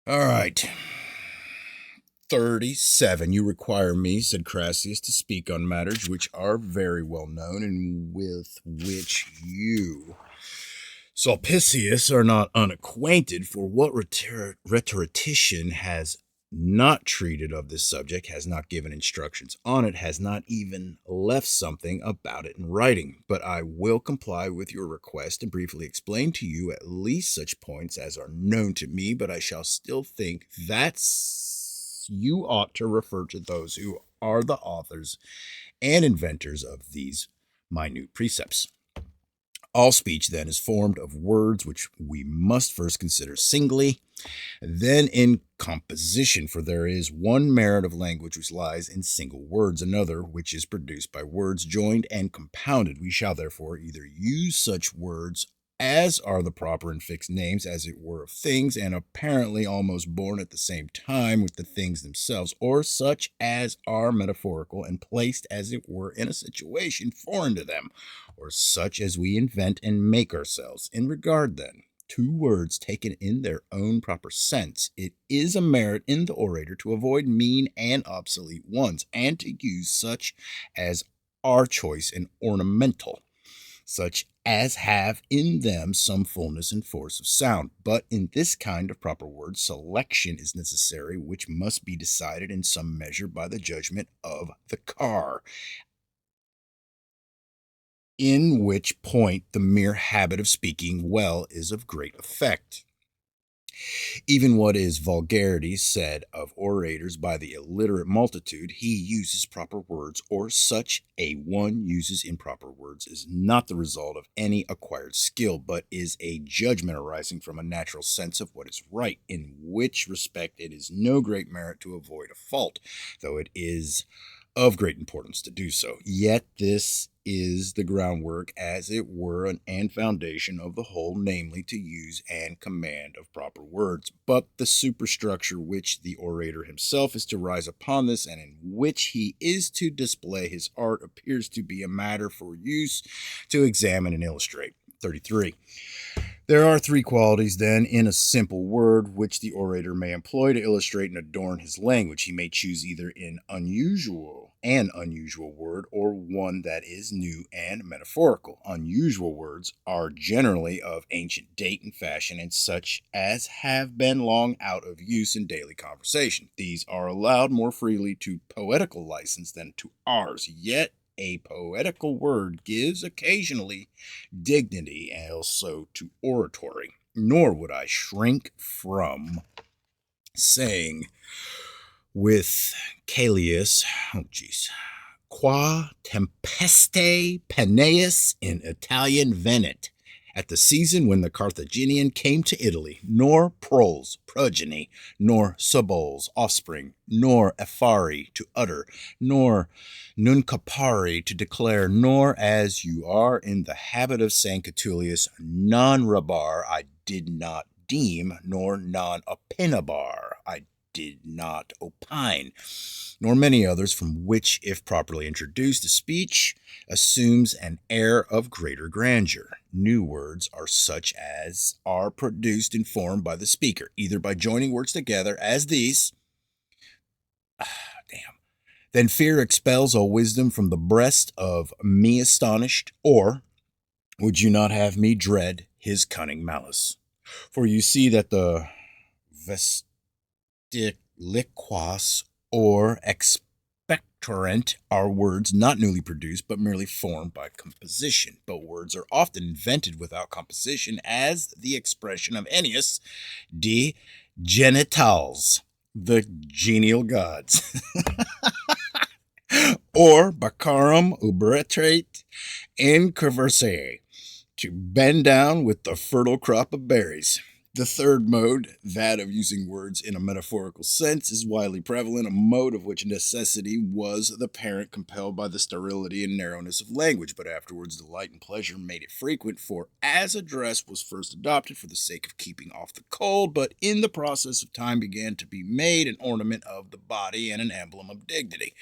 All right. 37. You require me, said Crassius, to speak on matters which are very well known and with which you, Sulpicius, are not unacquainted, for what rhetorician has not treated of this subject, has not given instructions on it, has not even left something about it in writing. But I will comply with your request and briefly explain to you at least such points as are known to me, but I shall still think that you ought to refer to those who are the authors and inventors of these minute precepts. All speech, then, is formed of words which we must first consider singly, then in composition, for there is one merit of language which lies in single words, another which is produced by words joined and compounded. We shall therefore either use such words as are the proper and fixed names, as it were, of things, and apparently almost born at the same time with the things themselves, or such as are metaphorical and placed, as it were, in a situation foreign to them, or such as we invent and make ourselves. In regard, then, to words taken in their own proper sense, it is a merit in the orator to avoid mean and obsolete ones, and to use such as are choice and ornamental, such as have in them some fullness and force of sound. But in this kind of proper words, selection is necessary, which must be decided in some measure by the judgment of the car, in which point the mere habit of speaking well is of great effect. Even what is vulgarity said of orators by the illiterate multitude, he uses proper words, or such a one uses improper words, is not the result of any acquired skill, but is a judgment arising from a natural sense of what is right, in which respect it is no great merit to avoid a fault, though it is of great importance to do so. Yet this is the groundwork, as it were, and foundation of the whole, namely, to use and command of proper words. But the superstructure which the orator himself is to rise upon this, and in which he is to display his art, appears to be a matter for use to examine and illustrate. 33. There are three qualities, then, in a simple word which the orator may employ to illustrate and adorn his language. He may choose either an unusual word, or one that is new and metaphorical. Unusual words are generally of ancient date and fashion, and such as have been long out of use in daily conversation. These are allowed more freely to poetical license than to ours. Yet a poetical word gives occasionally dignity also to oratory. Nor would I shrink from saying with Callias, qua tempeste peneus in Italian venit, at the season when the Carthaginian came to Italy, nor proles, progeny, nor suboles, offspring, nor effari, to utter, nor nuncapari, to declare, nor, as you are in the habit of saying, Catullus, non rabar, I did not deem, nor non opinabar, I did not opine, nor many others, from which, if properly introduced, a speech assumes an air of greater grandeur. New words are such as are produced and formed by the speaker, either by joining words together, as these. Then fear expels all wisdom from the breast of me astonished, or would you not have me dread his cunning malice? For you see that the vestiliquas or expectorant are words not newly produced, but merely formed by composition. But words are often invented without composition, as the expression of Ennius, de genitals, the genial gods, or Baccharum ubertrate in conversae, to bend down with the fertile crop of berries. The third mode, that of using words in a metaphorical sense, is widely prevalent, a mode of which necessity was the parent, compelled by the sterility and narrowness of language, but afterwards delight and pleasure made it frequent, for as a dress was first adopted for the sake of keeping off the cold, but in the process of time began to be made an ornament of the body and an emblem of dignity.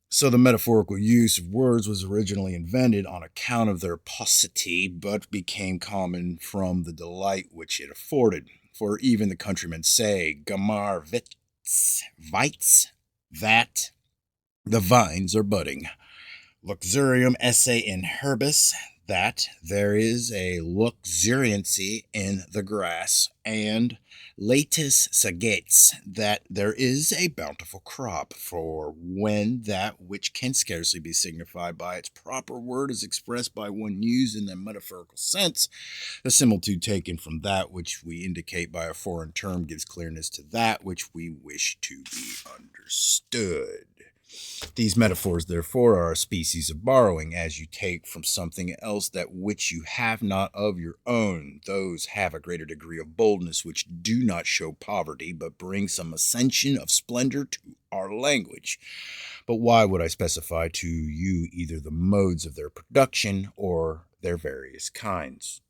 So the metaphorical use of words was originally invented on account of their paucity, but became common from the delight which it afforded. For even the countrymen say, Gamar Vitz, that the vines are budding. Luxurium esse in herbis, that there is a luxuriancy in the grass, and latus sagates, that there is a bountiful crop. For when that which can scarcely be signified by its proper word is expressed by one used in the metaphorical sense, the similitude taken from that which we indicate by a foreign term gives clearness to that which we wish to be understood. These metaphors, therefore, are a species of borrowing, as you take from something else that which you have not of your own. Those have a greater degree of boldness which do not show poverty, but bring some ascension of splendor to our language. But why would I specify to you either the modes of their production or their various kinds?